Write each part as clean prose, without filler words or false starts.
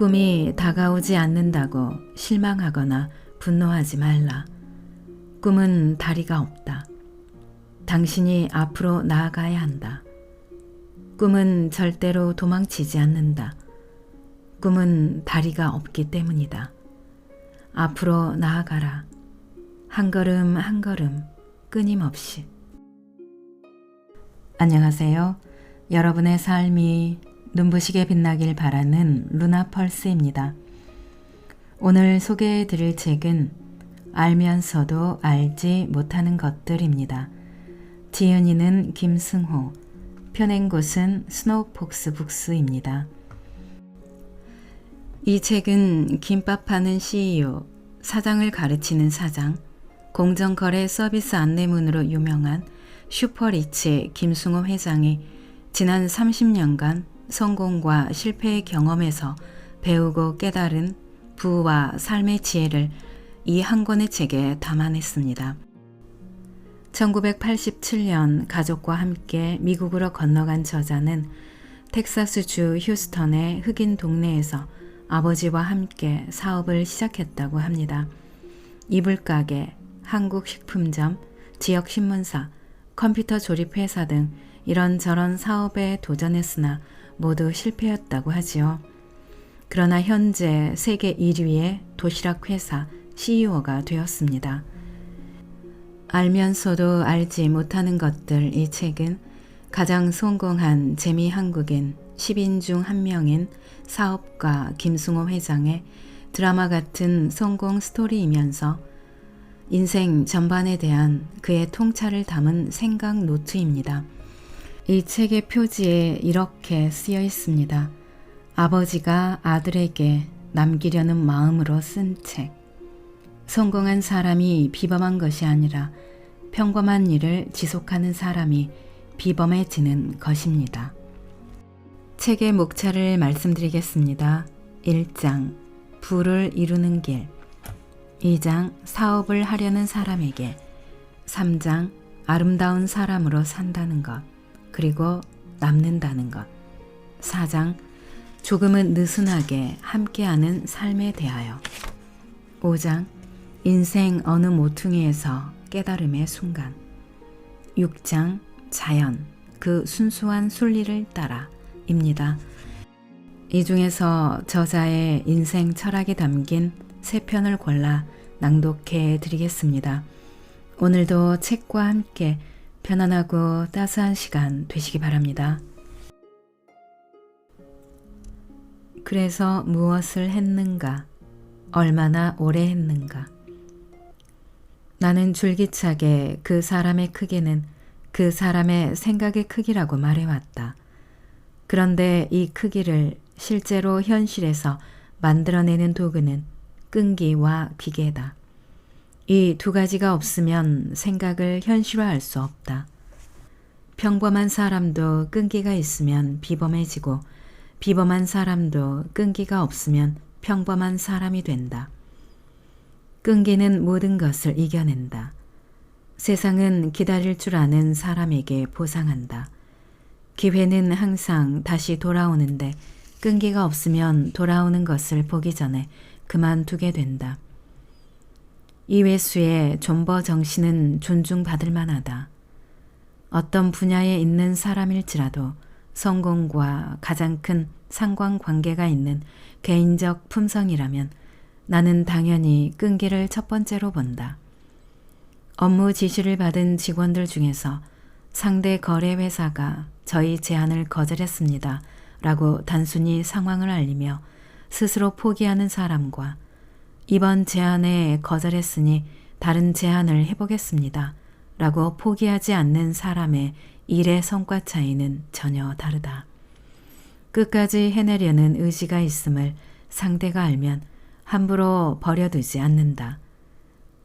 꿈이 다가오지 않는다고 실망하거나 분노하지 말라. 꿈은 다리가 없다. 당신이 앞으로 나아가야 한다. 꿈은 절대로 도망치지 않는다. 꿈은 다리가 없기 때문이다. 앞으로 나아가라. 한 걸음 한 걸음 끊임없이. 안녕하세요. 여러분의 삶이 눈부시게 빛나길 바라는 루나펄스입니다. 오늘 소개해 드릴 책은 알면서도 알지 못하는 것들입니다. 지은이는 김승호, 펴낸 곳은 스노우폭스 북스입니다. 이 책은 김밥 파는 CEO, 사장을 가르치는 사장, 공정거래 서비스 안내문으로 유명한 슈퍼리치 김승호 회장이 지난 30년간 성공과 실패의 경험에서 배우고 깨달은 부와 삶의 지혜를 이 한 권의 책에 담아냈습니다. 1987년 가족과 함께 미국으로 건너간 저자는 텍사스주 휴스턴의 흑인 동네에서 아버지와 함께 사업을 시작했다고 합니다. 이불가게, 한국식품점, 지역신문사, 컴퓨터 조립회사 등 이런저런 사업에 도전했으나 모두 실패였다고 하지요. 그러나 현재 세계 1위의 도시락 회사 CEO가 되었습니다. 알면서도 알지 못하는 것들. 이 책은 가장 성공한 재미 한국인 10인 중 한 명인 사업가 김승호 회장의 드라마 같은 성공 스토리이면서 인생 전반에 대한 그의 통찰을 담은 생각 노트입니다. 이 책의 표지에 이렇게 쓰여 있습니다. 아버지가 아들에게 남기려는 마음으로 쓴 책. 성공한 사람이 비범한 것이 아니라 평범한 일을 지속하는 사람이 비범해지는 것입니다. 책의 목차를 말씀드리겠습니다. 1장, 부를 이루는 길. 2장, 사업을 하려는 사람에게. 3장, 아름다운 사람으로 산다는 것, 그리고 남는다는 것. 4장, 조금은 느슨하게 함께하는 삶에 대하여. 5장, 인생 어느 모퉁이에서 깨달음의 순간. 6장, 자연, 그 순수한 순리를 따라 입니다. 이 중에서 저자의 인생 철학이 담긴 3편을 골라 낭독해 드리겠습니다. 오늘도 책과 함께 편안하고 따스한 시간 되시기 바랍니다. 그래서 무엇을 했는가? 얼마나 오래 했는가? 나는 줄기차게 그 사람의 크기는 그 사람의 생각의 크기라고 말해왔다. 그런데 이 크기를 실제로 현실에서 만들어내는 도구는 끈기와 기계다. 이 두 가지가 없으면 생각을 현실화할 수 없다. 평범한 사람도 끈기가 있으면 비범해지고 비범한 사람도 끈기가 없으면 평범한 사람이 된다. 끈기는 모든 것을 이겨낸다. 세상은 기다릴 줄 아는 사람에게 보상한다. 기회는 항상 다시 돌아오는데 끈기가 없으면 돌아오는 것을 보기 전에 그만두게 된다. 이회수의 존버 정신은 존중받을 만하다. 어떤 분야에 있는 사람일지라도 성공과 가장 큰 상관관계가 있는 개인적 품성이라면 나는 당연히 끈기를 첫 번째로 본다. 업무 지시를 받은 직원들 중에서 상대 거래 회사가 저희 제안을 거절했습니다 라고 단순히 상황을 알리며 스스로 포기하는 사람과 이번 제안에 거절했으니 다른 제안을 해보겠습니다 라고 포기하지 않는 사람의 일의 성과 차이는 전혀 다르다. 끝까지 해내려는 의지가 있음을 상대가 알면 함부로 버려두지 않는다.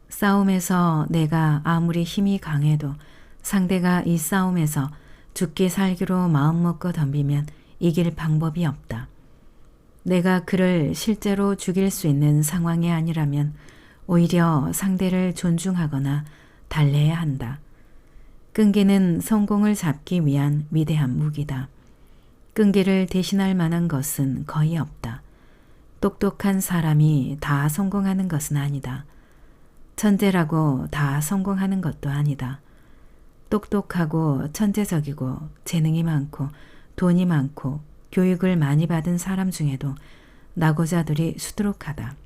싸움에서 내가 아무리 힘이 강해도 상대가 이 싸움에서 죽기 살기로 마음먹고 덤비면 이길 방법이 없다. 내가 그를 실제로 죽일 수 있는 상황이 아니라면 오히려 상대를 존중하거나 달래야 한다. 끈기는 성공을 잡기 위한 위대한 무기다. 끈기를 대신할 만한 것은 거의 없다. 똑똑한 사람이 다 성공하는 것은 아니다. 천재라고 다 성공하는 것도 아니다. 똑똑하고 천재적이고 재능이 많고 돈이 많고 교육을 많이 받은 사람 중에도 낙오자들이 수두룩하다.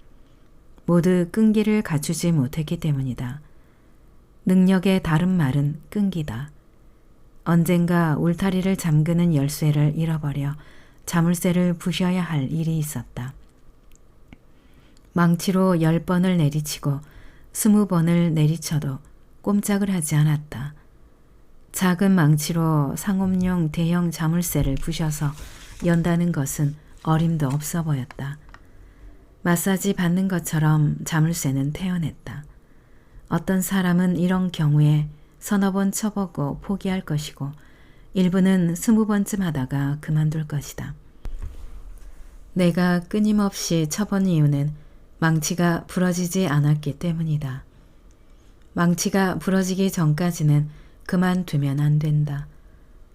모두 끈기를 갖추지 못했기 때문이다. 능력의 다른 말은 끈기다. 언젠가 울타리를 잠그는 열쇠를 잃어버려 자물쇠를 부셔야 할 일이 있었다. 망치로 10번을 내리치고 20번을 내리쳐도 꼼짝을 하지 않았다. 작은 망치로 상업용 대형 자물쇠를 부셔서 연다는 것은 어림도 없어 보였다. 마사지 받는 것처럼 자물쇠는 태어냈다. 어떤 사람은 이런 경우에 서너 번 쳐보고 포기할 것이고 일부는 20번쯤 하다가 그만둘 것이다. 내가 끊임없이 쳐본 이유는 망치가 부러지지 않았기 때문이다. 망치가 부러지기 전까지는 그만두면 안 된다.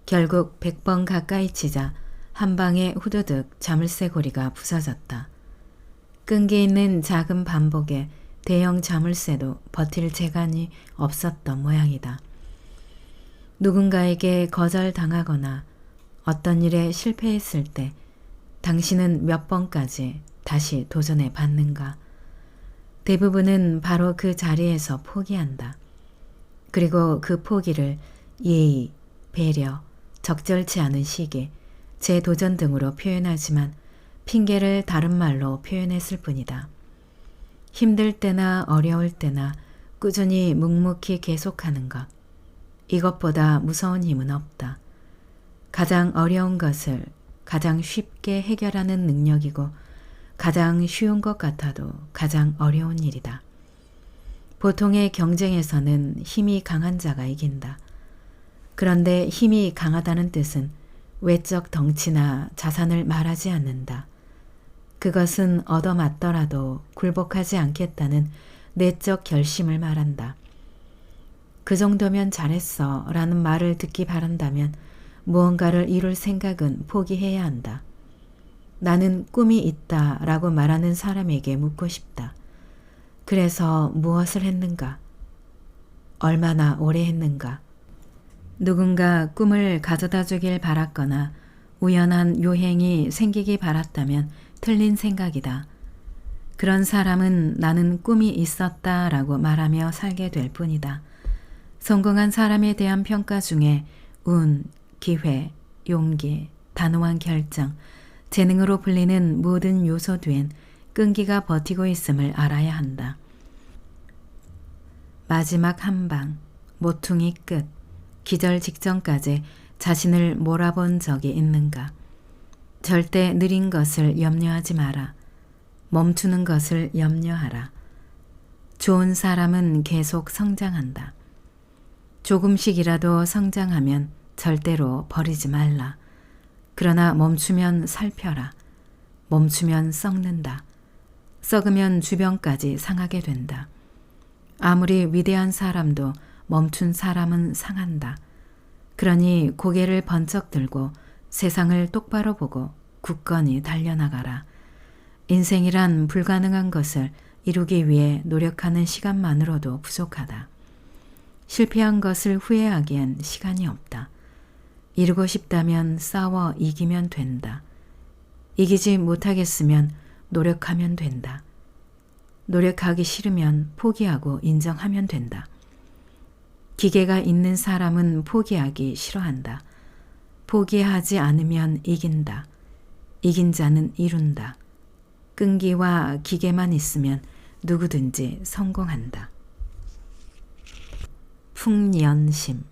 결국 100번 가까이 치자 한 방에 후두둑 자물쇠 고리가 부서졌다. 끈기 있는 작은 반복에 대형 자물쇠도 버틸 재간이 없었던 모양이다. 누군가에게 거절당하거나 어떤 일에 실패했을 때 당신은 몇 번까지 다시 도전해 봤는가? 대부분은 바로 그 자리에서 포기한다. 그리고 그 포기를 예의, 배려, 적절치 않은 시기, 재도전 등으로 표현하지만 핑계를 다른 말로 표현했을 뿐이다. 힘들 때나 어려울 때나 꾸준히 묵묵히 계속하는 것. 이것보다 무서운 힘은 없다. 가장 어려운 것을 가장 쉽게 해결하는 능력이고 가장 쉬운 것 같아도 가장 어려운 일이다. 보통의 경쟁에서는 힘이 강한 자가 이긴다. 그런데 힘이 강하다는 뜻은 외적 덩치나 자산을 말하지 않는다. 그것은 얻어맞더라도 굴복하지 않겠다는 내적 결심을 말한다. 그 정도면 잘했어 라는 말을 듣기 바란다면 무언가를 이룰 생각은 포기해야 한다. 나는 꿈이 있다 라고 말하는 사람에게 묻고 싶다. 그래서 무엇을 했는가? 얼마나 오래 했는가? 누군가 꿈을 가져다 주길 바랐거나 우연한 요행이 생기기 바랐다면 틀린 생각이다. 그런 사람은 나는 꿈이 있었다 라고 말하며 살게 될 뿐이다. 성공한 사람에 대한 평가 중에 운, 기회, 용기, 단호한 결정, 재능으로 불리는 모든 요소 뒤엔 끈기가 버티고 있음을 알아야 한다. 마지막 한 방, 모퉁이 끝, 기절 직전까지 자신을 몰아본 적이 있는가? 절대 느린 것을 염려하지 마라. 멈추는 것을 염려하라. 좋은 사람은 계속 성장한다. 조금씩이라도 성장하면 절대로 버리지 말라. 그러나 멈추면 살펴라. 멈추면 썩는다. 썩으면 주변까지 상하게 된다. 아무리 위대한 사람도 멈춘 사람은 상한다. 그러니 고개를 번쩍 들고 세상을 똑바로 보고 굳건히 달려나가라. 인생이란 불가능한 것을 이루기 위해 노력하는 시간만으로도 부족하다. 실패한 것을 후회하기엔 시간이 없다. 이루고 싶다면 싸워 이기면 된다. 이기지 못하겠으면 노력하면 된다. 노력하기 싫으면 포기하고 인정하면 된다. 기계가 있는 사람은 포기하기 싫어한다. 포기하지 않으면 이긴다. 이긴 자는 이룬다. 끈기와 기계만 있으면 누구든지 성공한다. 풍년심.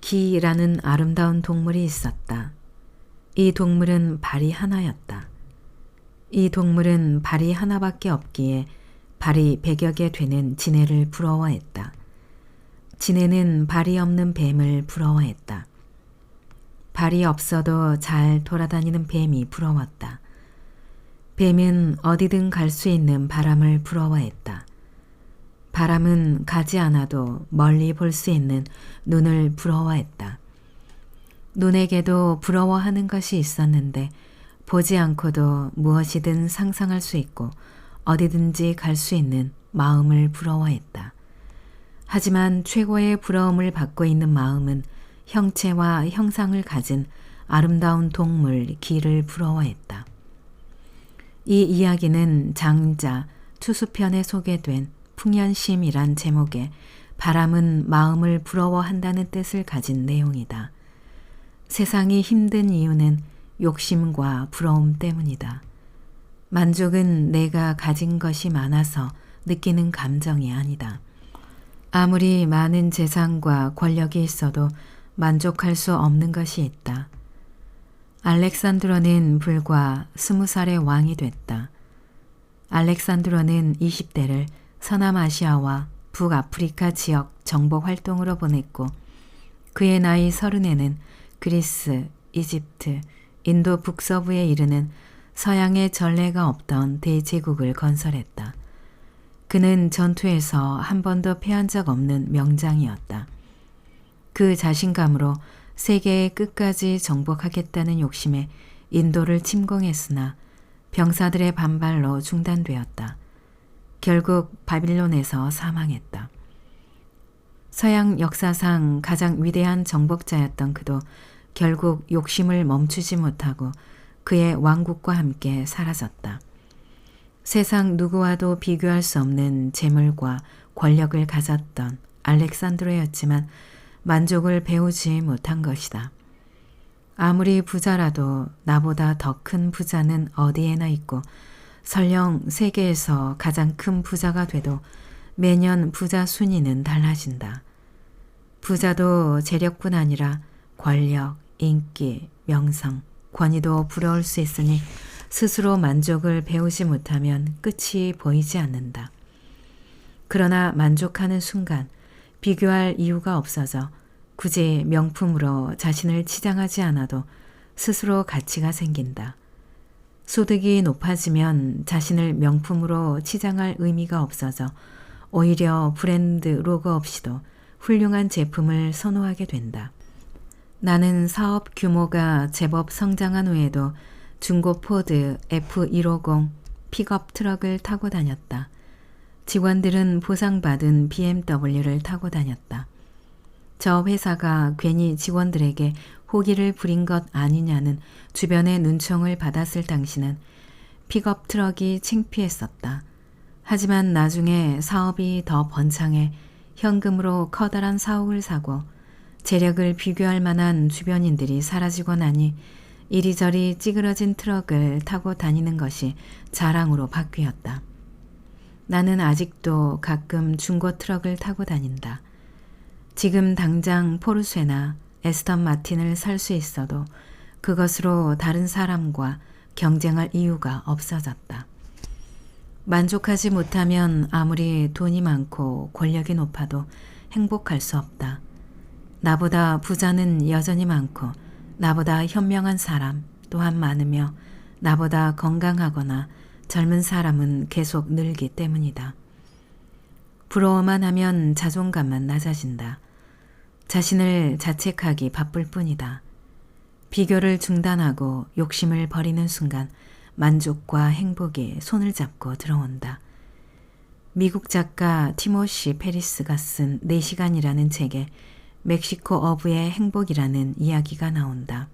기라는 아름다운 동물이 있었다. 이 동물은 발이 하나였다. 이 동물은 발이 하나밖에 없기에 발이 100여 개 되는 지네를 부러워했다. 지네는 발이 없는 뱀을 부러워했다. 발이 없어도 잘 돌아다니는 뱀이 부러웠다. 뱀은 어디든 갈 수 있는 바람을 부러워했다. 바람은 가지 않아도 멀리 볼 수 있는 눈을 부러워했다. 눈에게도 부러워하는 것이 있었는데 보지 않고도 무엇이든 상상할 수 있고 어디든지 갈 수 있는 마음을 부러워했다. 하지만 최고의 부러움을 받고 있는 마음은 형체와 형상을 가진 아름다운 동물 기를 부러워했다. 이 이야기는 장자 추수편에 소개된 풍년심이란 제목의 바람은 마음을 부러워한다는 뜻을 가진 내용이다. 세상이 힘든 이유는 욕심과 부러움 때문이다. 만족은 내가 가진 것이 많아서 느끼는 감정이 아니다. 아무리 많은 재산과 권력이 있어도 만족할 수 없는 것이 있다. 알렉산드로는 불과 20살의 왕이 됐다. 알렉산드로는 20대를 서남아시아와 북아프리카 지역 정복 활동으로 보냈고 그의 나이 30에는 그리스, 이집트, 인도 북서부에 이르는 서양의 전례가 없던 대제국을 건설했다. 그는 전투에서 한 번도 패한 적 없는 명장이었다. 그 자신감으로 세계의 끝까지 정복하겠다는 욕심에 인도를 침공했으나 병사들의 반발로 중단되었다. 결국 바빌론에서 사망했다. 서양 역사상 가장 위대한 정복자였던 그도 결국 욕심을 멈추지 못하고 그의 왕국과 함께 사라졌다. 세상 누구와도 비교할 수 없는 재물과 권력을 가졌던 알렉산드로였지만 만족을 배우지 못한 것이다. 아무리 부자라도 나보다 더 큰 부자는 어디에나 있고 설령 세계에서 가장 큰 부자가 돼도 매년 부자 순위는 달라진다. 부자도 재력뿐 아니라 권력, 인기, 명성, 권위도 부러울 수 있으니 스스로 만족을 배우지 못하면 끝이 보이지 않는다. 그러나 만족하는 순간 비교할 이유가 없어져 굳이 명품으로 자신을 치장하지 않아도 스스로 가치가 생긴다. 소득이 높아지면 자신을 명품으로 치장할 의미가 없어져 오히려 브랜드 로고 없이도 훌륭한 제품을 선호하게 된다. 나는 사업 규모가 제법 성장한 후에도 중고 포드 F150 픽업 트럭을 타고 다녔다. 직원들은 보상받은 BMW를 타고 다녔다. 저 회사가 괜히 직원들에게 호기를 부린 것 아니냐는 주변의 눈총을 받았을 당시는 픽업 트럭이 창피했었다. 하지만 나중에 사업이 더 번창해 현금으로 커다란 사옥을 사고 재력을 비교할 만한 주변인들이 사라지고 나니 이리저리 찌그러진 트럭을 타고 다니는 것이 자랑으로 바뀌었다. 나는 아직도 가끔 중고 트럭을 타고 다닌다. 지금 당장 포르쉐나 에스턴 마틴을 살 수 있어도 그것으로 다른 사람과 경쟁할 이유가 없어졌다. 만족하지 못하면 아무리 돈이 많고 권력이 높아도 행복할 수 없다. 나보다 부자는 여전히 많고 나보다 현명한 사람 또한 많으며 나보다 건강하거나 젊은 사람은 계속 늘기 때문이다. 부러워만 하면 자존감만 낮아진다. 자신을 자책하기 바쁠 뿐이다. 비교를 중단하고 욕심을 버리는 순간 만족과 행복이 손을 잡고 들어온다. 미국 작가 티모시 페리스가 쓴 4시간이라는 책에 멕시코 어부의 행복이라는 이야기가 나온다.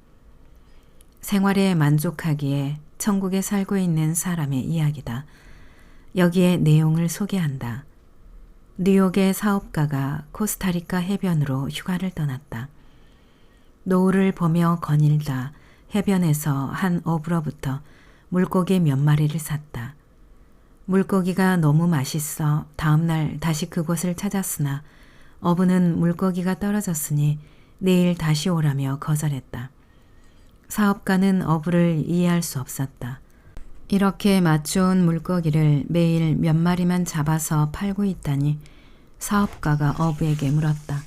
생활에 만족하기에 천국에 살고 있는 사람의 이야기다. 여기에 내용을 소개한다. 뉴욕의 사업가가 코스타리카 해변으로 휴가를 떠났다. 노을을 보며 거닐다 해변에서 한 어부로부터 물고기 몇 마리를 샀다. 물고기가 너무 맛있어 다음날 다시 그곳을 찾았으나 어부는 물고기가 떨어졌으니 내일 다시 오라며 거절했다. 사업가는 어부를 이해할 수 없었다. 이렇게 맛 좋은 물고기를 매일 몇 마리만 잡아서 팔고 있다니 사업가가 어부에게 물었다.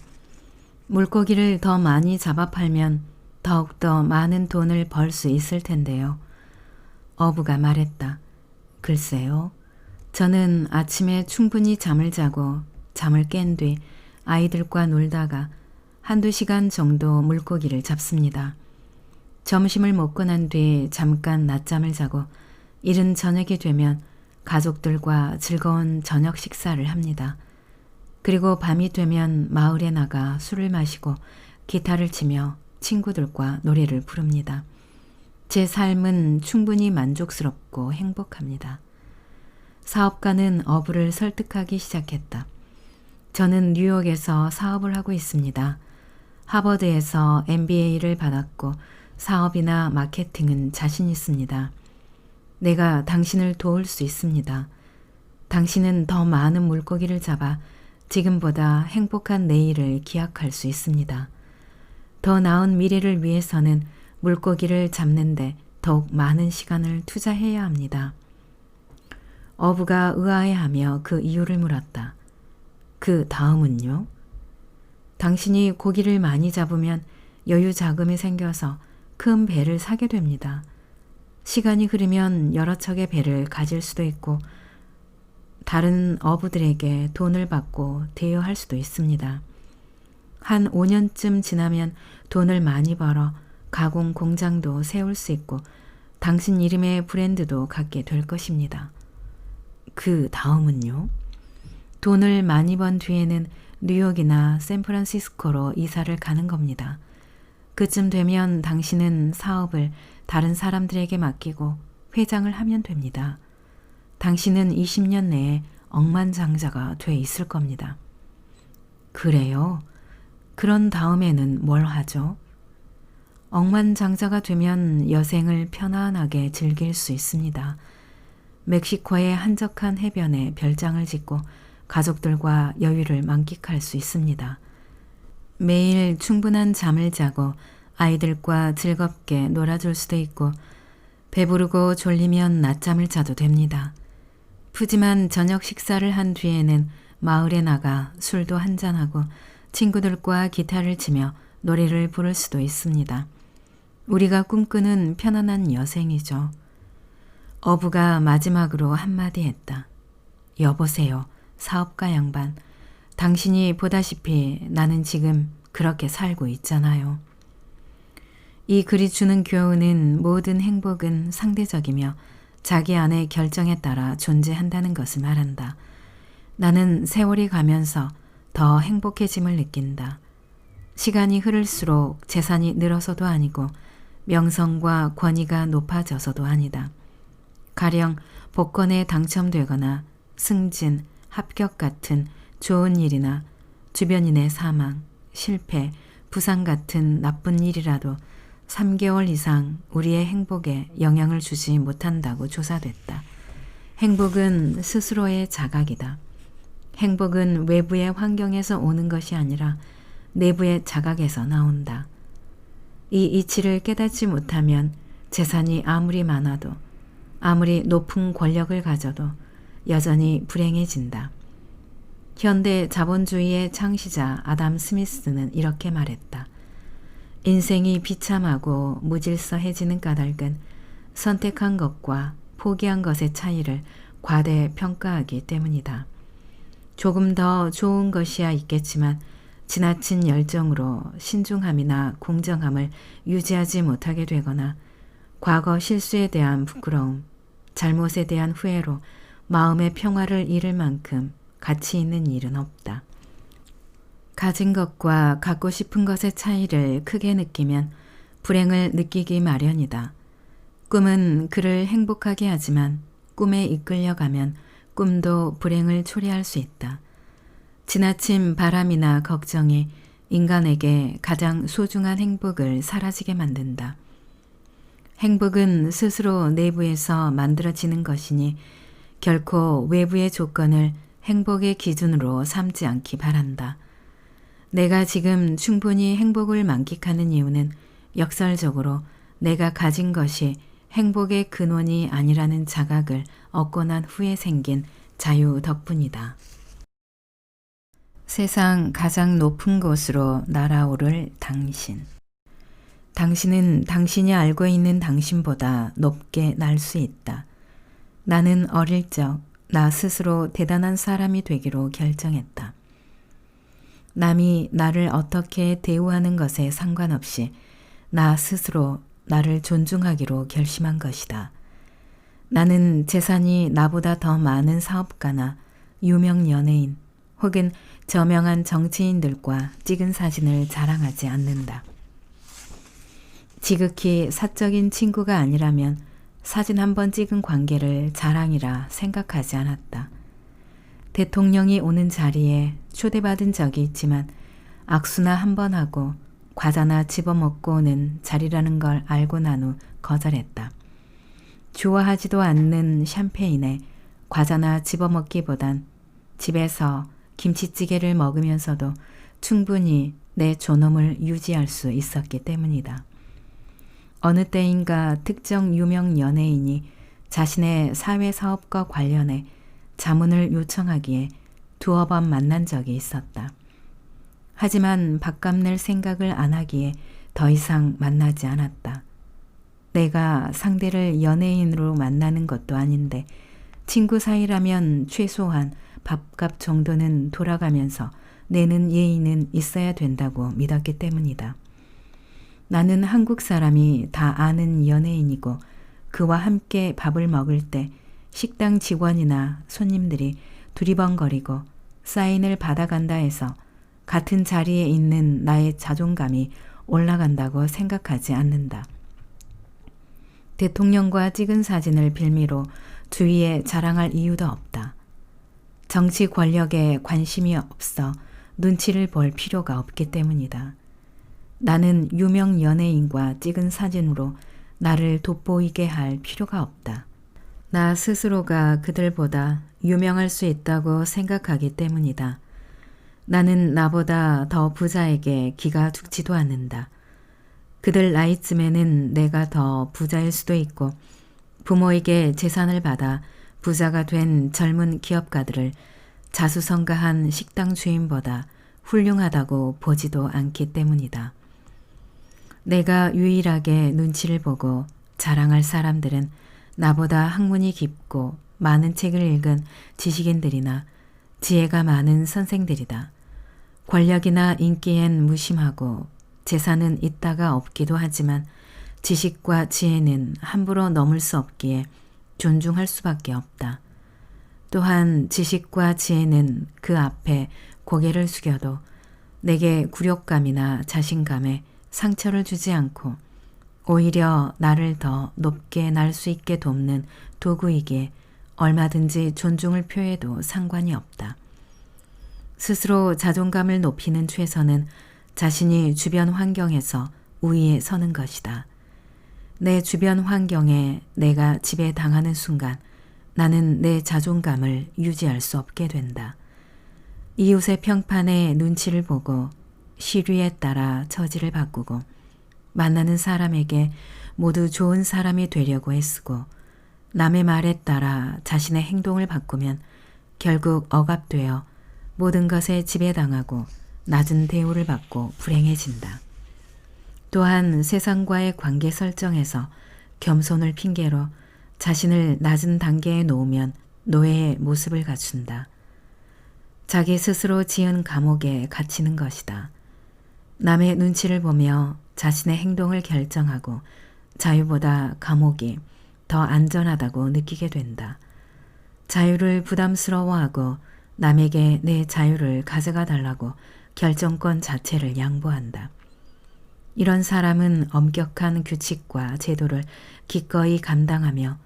물고기를 더 많이 잡아 팔면 더욱더 많은 돈을 벌 수 있을 텐데요. 어부가 말했다. 글쎄요. 저는 아침에 충분히 잠을 자고 잠을 깬 뒤 아이들과 놀다가 1~2시간 정도 물고기를 잡습니다. 점심을 먹고 난 뒤 잠깐 낮잠을 자고 이른 저녁이 되면 가족들과 즐거운 저녁 식사를 합니다. 그리고 밤이 되면 마을에 나가 술을 마시고 기타를 치며 친구들과 노래를 부릅니다. 제 삶은 충분히 만족스럽고 행복합니다. 사업가는 어부를 설득하기 시작했다. 저는 뉴욕에서 사업을 하고 있습니다. 하버드에서 MBA를 받았고 사업이나 마케팅은 자신 있습니다. 내가 당신을 도울 수 있습니다. 당신은 더 많은 물고기를 잡아 지금보다 행복한 내일을 기약할 수 있습니다. 더 나은 미래를 위해서는 물고기를 잡는데 더욱 많은 시간을 투자해야 합니다. 어부가 의아해하며 그 이유를 물었다. 그 다음은요? 당신이 고기를 많이 잡으면 여유 자금이 생겨서 큰 배를 사게 됩니다. 시간이 흐르면 여러 척의 배를 가질 수도 있고 다른 어부들에게 돈을 받고 대여할 수도 있습니다. 한 5년쯤 지나면 돈을 많이 벌어 가공 공장도 세울 수 있고 당신 이름의 브랜드도 갖게 될 것입니다. 그 다음은요? 돈을 많이 번 뒤에는 뉴욕이나 샌프란시스코로 이사를 가는 겁니다. 그쯤 되면 당신은 사업을 다른 사람들에게 맡기고 회장을 하면 됩니다. 당신은 20년 내에 억만장자가 돼 있을 겁니다. 그래요? 그런 다음에는 뭘 하죠? 억만장자가 되면 여생을 편안하게 즐길 수 있습니다. 멕시코의 한적한 해변에 별장을 짓고 가족들과 여유를 만끽할 수 있습니다. 매일 충분한 잠을 자고 아이들과 즐겁게 놀아줄 수도 있고 배부르고 졸리면 낮잠을 자도 됩니다. 푸짐한 저녁 식사를 한 뒤에는 마을에 나가 술도 한잔하고 친구들과 기타를 치며 노래를 부를 수도 있습니다. 우리가 꿈꾸는 편안한 여생이죠. 어부가 마지막으로 한마디 했다. 여보세요, 사업가 양반. 당신이 보다시피 나는 지금 그렇게 살고 있잖아요. 이 글이 주는 교훈은 모든 행복은 상대적이며 자기 안의 결정에 따라 존재한다는 것을 말한다. 나는 세월이 가면서 더 행복해짐을 느낀다. 시간이 흐를수록 재산이 늘어서도 아니고 명성과 권위가 높아져서도 아니다. 가령 복권에 당첨되거나 승진, 합격 같은 좋은 일이나 주변인의 사망, 실패, 부상 같은 나쁜 일이라도 3개월 이상 우리의 행복에 영향을 주지 못한다고 조사됐다. 행복은 스스로의 자각이다. 행복은 외부의 환경에서 오는 것이 아니라 내부의 자각에서 나온다. 이 이치를 깨닫지 못하면 재산이 아무리 많아도 아무리 높은 권력을 가져도 여전히 불행해진다. 현대 자본주의의 창시자 아담 스미스는 이렇게 말했다. 인생이 비참하고 무질서해지는 까닭은 선택한 것과 포기한 것의 차이를 과대평가하기 때문이다. 조금 더 좋은 것이야 있겠지만 지나친 열정으로 신중함이나 공정함을 유지하지 못하게 되거나 과거 실수에 대한 부끄러움, 잘못에 대한 후회로 마음의 평화를 잃을 만큼 가치 있는 일은 없다. 가진 것과 갖고 싶은 것의 차이를 크게 느끼면 불행을 느끼기 마련이다. 꿈은 그를 행복하게 하지만 꿈에 이끌려가면 꿈도 불행을 초래할 수 있다. 지나친 바람이나 걱정이 인간에게 가장 소중한 행복을 사라지게 만든다. 행복은 스스로 내부에서 만들어지는 것이니 결코 외부의 조건을 행복의 기준으로 삼지 않기 바란다. 내가 지금 충분히 행복을 만끽하는 이유는 역설적으로 내가 가진 것이 행복의 근원이 아니라는 자각을 얻고 난 후에 생긴 자유 덕분이다. 세상 가장 높은 곳으로 날아오를 당신. 당신은 당신이 알고 있는 당신보다 높게 날 수 있다. 나는 어릴 적 나 스스로 대단한 사람이 되기로 결정했다. 남이 나를 어떻게 대우하는 것에 상관없이 나 스스로 나를 존중하기로 결심한 것이다. 나는 재산이 나보다 더 많은 사업가나 유명 연예인 혹은 저명한 정치인들과 찍은 사진을 자랑하지 않는다. 지극히 사적인 친구가 아니라면 사진 한 번 찍은 관계를 자랑이라 생각하지 않았다. 대통령이 오는 자리에 초대받은 적이 있지만 악수나 한 번 하고 과자나 집어먹고 오는 자리라는 걸 알고 난 후 거절했다. 좋아하지도 않는 샴페인에 과자나 집어먹기보단 집에서 김치찌개를 먹으면서도 충분히 내 존엄을 유지할 수 있었기 때문이다. 어느 때인가 특정 유명 연예인이 자신의 사회사업과 관련해 자문을 요청하기에 두어 번 만난 적이 있었다. 하지만 밥값 낼 생각을 안 하기에 더 이상 만나지 않았다. 내가 상대를 연예인으로 만나는 것도 아닌데 친구 사이라면 최소한 밥값 정도는 돌아가면서 내는 예의는 있어야 된다고 믿었기 때문이다. 나는 한국 사람이 다 아는 연예인이고 그와 함께 밥을 먹을 때 식당 직원이나 손님들이 두리번거리고 사인을 받아간다 해서 같은 자리에 있는 나의 자존감이 올라간다고 생각하지 않는다. 대통령과 찍은 사진을 빌미로 주위에 자랑할 이유도 없다. 정치 권력에 관심이 없어 눈치를 볼 필요가 없기 때문이다. 나는 유명 연예인과 찍은 사진으로 나를 돋보이게 할 필요가 없다. 나 스스로가 그들보다 유명할 수 있다고 생각하기 때문이다. 나는 나보다 더 부자에게 기가 죽지도 않는다. 그들 나이쯤에는 내가 더 부자일 수도 있고 부모에게 재산을 받아 부자가 된 젊은 기업가들을 자수성가한 식당 주인보다 훌륭하다고 보지도 않기 때문이다. 내가 유일하게 눈치를 보고 자랑할 사람들은 나보다 학문이 깊고 많은 책을 읽은 지식인들이나 지혜가 많은 선생들이다. 권력이나 인기엔 무심하고 재산은 있다가 없기도 하지만 지식과 지혜는 함부로 넘을 수 없기에 존중할 수밖에 없다. 또한 지식과 지혜는 그 앞에 고개를 숙여도 내게 굴욕감이나 자신감에 상처를 주지 않고 오히려 나를 더 높게 날 수 있게 돕는 도구이기에 얼마든지 존중을 표해도 상관이 없다. 스스로 자존감을 높이는 최선은 자신이 주변 환경에서 우위에 서는 것이다. 내 주변 환경에 내가 지배당하는 순간 나는 내 자존감을 유지할 수 없게 된다. 이웃의 평판에 눈치를 보고 시류에 따라 처지를 바꾸고 만나는 사람에게 모두 좋은 사람이 되려고 애쓰고 남의 말에 따라 자신의 행동을 바꾸면 결국 억압되어 모든 것에 지배당하고 낮은 대우를 받고 불행해진다. 또한 세상과의 관계 설정에서 겸손을 핑계로 자신을 낮은 단계에 놓으면 노예의 모습을 갖춘다. 자기 스스로 지은 감옥에 갇히는 것이다. 남의 눈치를 보며 자신의 행동을 결정하고 자유보다 감옥이 더 안전하다고 느끼게 된다. 자유를 부담스러워하고 남에게 내 자유를 가져가 달라고 결정권 자체를 양보한다. 이런 사람은 엄격한 규칙과 제도를 기꺼이 감당하며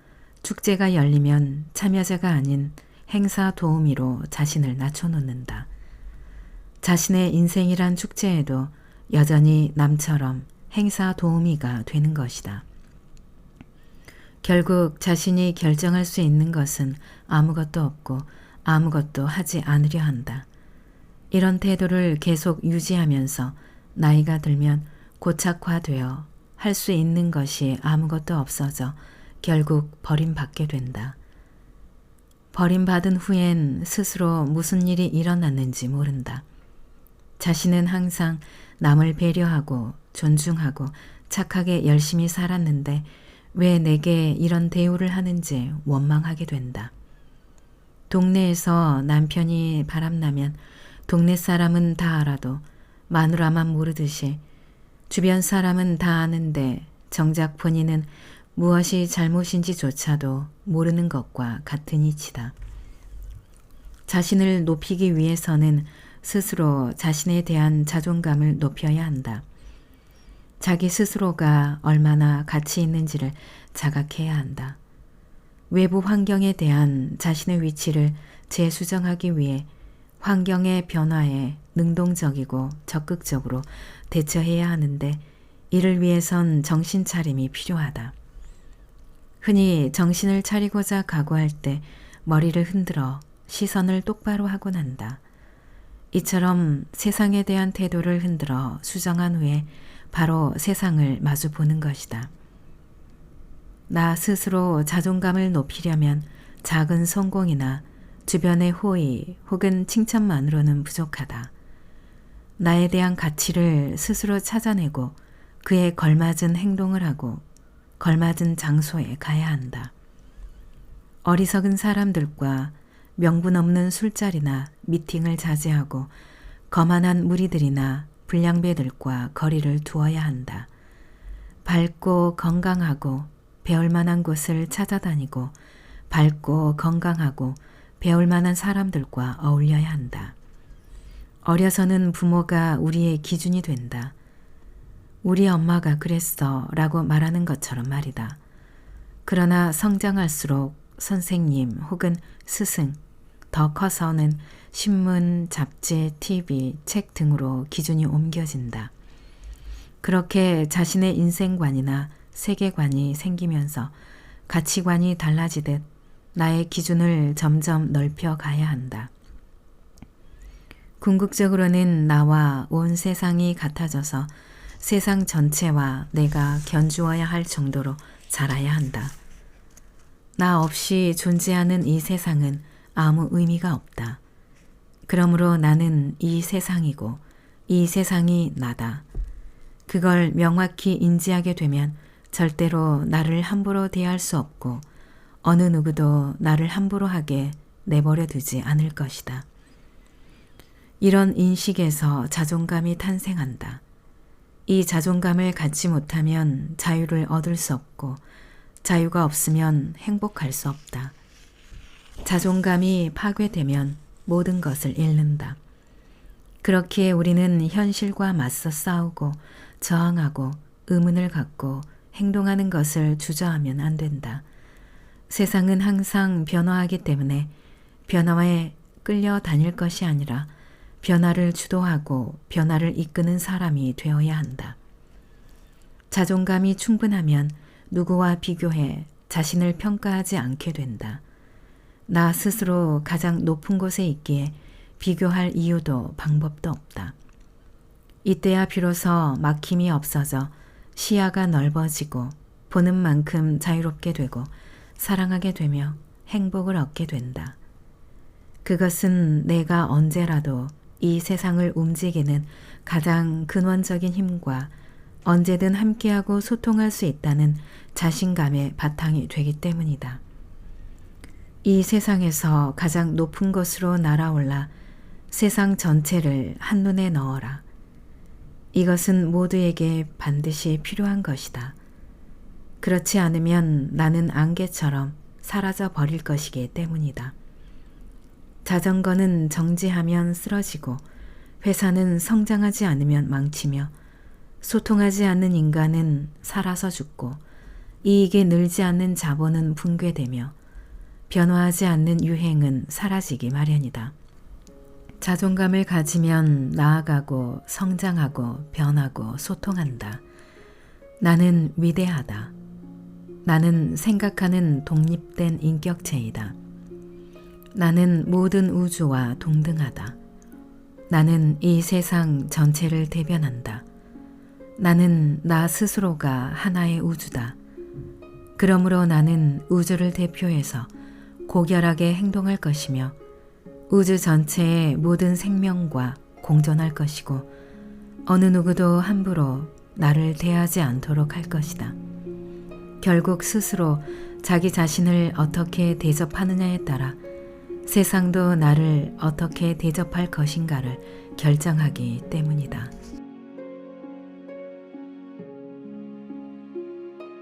축제가 열리면 참여자가 아닌 행사 도우미로 자신을 낮춰놓는다. 자신의 인생이란 축제에도 여전히 남처럼 행사 도우미가 되는 것이다. 결국 자신이 결정할 수 있는 것은 아무것도 없고 아무것도 하지 않으려 한다. 이런 태도를 계속 유지하면서 나이가 들면 고착화되어 할 수 있는 것이 아무것도 없어져 결국 버림받게 된다. 버림받은 후엔 스스로 무슨 일이 일어났는지 모른다. 자신은 항상 남을 배려하고 존중하고 착하게 열심히 살았는데 왜 내게 이런 대우를 하는지 원망하게 된다. 동네에서 남편이 바람나면 동네 사람은 다 알아도 마누라만 모르듯이 주변 사람은 다 아는데 정작 본인은 무엇이 잘못인지조차도 모르는 것과 같은 이치다. 자신을 높이기 위해서는 스스로 자신에 대한 자존감을 높여야 한다. 자기 스스로가 얼마나 가치 있는지를 자각해야 한다. 외부 환경에 대한 자신의 위치를 재수정하기 위해 환경의 변화에 능동적이고 적극적으로 대처해야 하는데 이를 위해선 정신차림이 필요하다. 흔히 정신을 차리고자 각오할 때 머리를 흔들어 시선을 똑바로 하곤 한다. 이처럼 세상에 대한 태도를 흔들어 수정한 후에 바로 세상을 마주 보는 것이다. 나 스스로 자존감을 높이려면 작은 성공이나 주변의 호의 혹은 칭찬만으로는 부족하다. 나에 대한 가치를 스스로 찾아내고 그에 걸맞은 행동을 하고 걸맞은 장소에 가야 한다. 어리석은 사람들과 명분 없는 술자리나 미팅을 자제하고 거만한 무리들이나 불량배들과 거리를 두어야 한다. 밝고 건강하고 배울 만한 곳을 찾아다니고 밝고 건강하고 배울 만한 사람들과 어울려야 한다. 어려서는 부모가 우리의 기준이 된다. 우리 엄마가 그랬어 라고 말하는 것처럼 말이다. 그러나 성장할수록 선생님 혹은 스승, 더 커서는 신문, 잡지, TV, 책 등으로 기준이 옮겨진다. 그렇게 자신의 인생관이나 세계관이 생기면서 가치관이 달라지듯 나의 기준을 점점 넓혀 가야 한다. 궁극적으로는 나와 온 세상이 같아져서 세상 전체와 내가 견주어야 할 정도로 자라야 한다. 나 없이 존재하는 이 세상은 아무 의미가 없다. 그러므로 나는 이 세상이고 이 세상이 나다. 그걸 명확히 인지하게 되면 절대로 나를 함부로 대할 수 없고 어느 누구도 나를 함부로 하게 내버려 두지 않을 것이다. 이런 인식에서 자존감이 탄생한다. 이 자존감을 갖지 못하면 자유를 얻을 수 없고 자유가 없으면 행복할 수 없다. 자존감이 파괴되면 모든 것을 잃는다. 그렇기에 우리는 현실과 맞서 싸우고 저항하고 의문을 갖고 행동하는 것을 주저하면 안 된다. 세상은 항상 변화하기 때문에 변화에 끌려다닐 것이 아니라 변화를 주도하고 변화를 이끄는 사람이 되어야 한다. 자존감이 충분하면 누구와 비교해 자신을 평가하지 않게 된다. 나 스스로 가장 높은 곳에 있기에 비교할 이유도 방법도 없다. 이때야 비로소 막힘이 없어져 시야가 넓어지고 보는 만큼 자유롭게 되고 사랑하게 되며 행복을 얻게 된다. 그것은 내가 언제라도 이 세상을 움직이는 가장 근원적인 힘과 언제든 함께하고 소통할 수 있다는 자신감의 바탕이 되기 때문이다. 이 세상에서 가장 높은 곳으로 날아올라 세상 전체를 한눈에 넣어라. 이것은 모두에게 반드시 필요한 것이다. 그렇지 않으면 나는 안개처럼 사라져 버릴 것이기 때문이다. 자전거는 정지하면 쓰러지고 회사는 성장하지 않으면 망치며 소통하지 않는 인간은 살아서 죽고 이익이 늘지 않는 자본은 붕괴되며 변화하지 않는 유행은 사라지기 마련이다. 자존감을 가지면 나아가고 성장하고 변하고 소통한다. 나는 위대하다. 나는 생각하는 독립된 인격체이다. 나는 모든 우주와 동등하다. 나는 이 세상 전체를 대변한다. 나는 나 스스로가 하나의 우주다. 그러므로 나는 우주를 대표해서 고결하게 행동할 것이며 우주 전체의 모든 생명과 공존할 것이고 어느 누구도 함부로 나를 대하지 않도록 할 것이다. 결국 스스로 자기 자신을 어떻게 대접하느냐에 따라 세상도 나를 어떻게 대접할 것인가를 결정하기 때문이다.